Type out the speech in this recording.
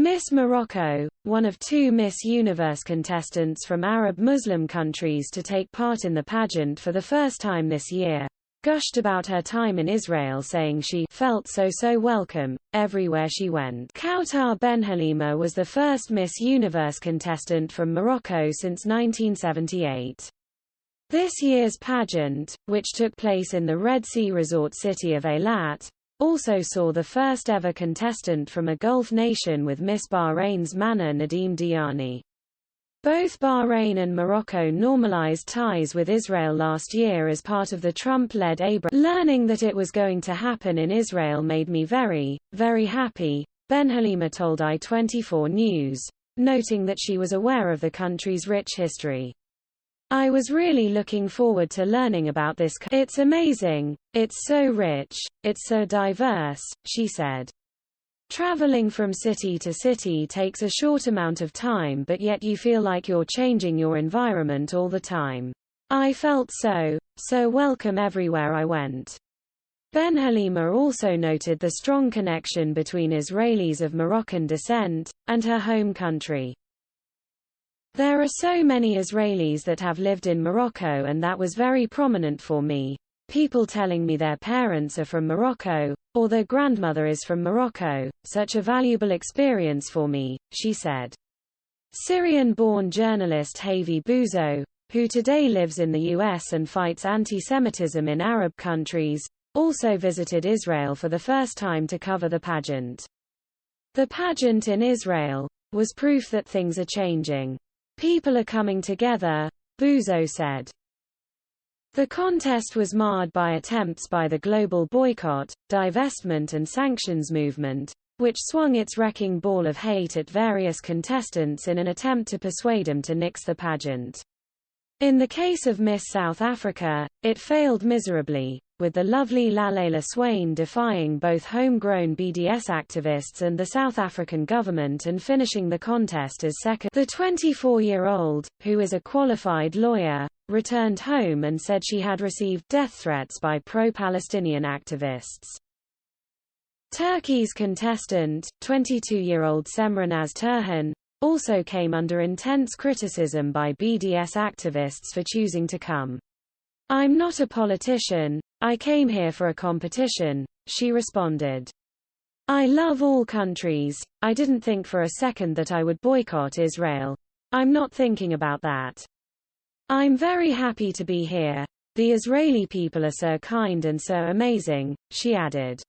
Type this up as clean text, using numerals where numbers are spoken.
Miss Morocco, one of 2 Miss Universe contestants from Arab Muslim countries to take part in the pageant for the first time this year, gushed about her time in Israel, saying she felt so welcome everywhere she went. Kautar Benhalima was the first Miss Universe contestant from Morocco since 1978. This year's pageant, which took place in the Red Sea resort city of Eilat, also saw the first ever contestant from a Gulf nation with Miss Bahrain's Mana Nadim Diani. Both Bahrain and Morocco normalized ties with Israel last year as part of the Trump-led Abraham. Learning that it was going to happen in Israel made me very happy, Benhalima told I24 News, noting that she was aware of the country's rich history. I was really looking forward to learning about this. It's amazing, it's so rich, it's so diverse, she said. Traveling from city to city takes a short amount of time, but yet you feel like you're changing your environment all the time. I felt so welcome everywhere I went. Benhalima also noted the strong connection between Israelis of Moroccan descent and her home country. There are so many Israelis that have lived in Morocco, and that was very prominent for me. People telling me their parents are from Morocco, or their grandmother is from Morocco, such a valuable experience for me, she said. Syrian-born journalist Havi Bouzo, who today lives in the US and fights anti-Semitism in Arab countries, also visited Israel for the first time to cover the pageant. The pageant in Israel was proof that things are changing. People are coming together, Bouzo said. The contest was marred by attempts by the global boycott, divestment and sanctions movement, which swung its wrecking ball of hate at various contestants in an attempt to persuade them to nix the pageant. In the case of Miss South Africa, it failed miserably, with the lovely Lalela Swain defying both homegrown BDS activists and the South African government and finishing the contest as second. The 24-year-old, who is a qualified lawyer, returned home and said she had received death threats by pro-Palestinian activists. Turkey's contestant, 22-year-old Semranaz Turhan, also came under intense criticism by BDS activists for choosing to come. "I'm not a politician, I came here for a competition," she responded. "I love all countries, I didn't think for a second that I would boycott Israel. I'm not thinking about that. I'm very happy to be here. The Israeli people are so kind and so amazing," she added.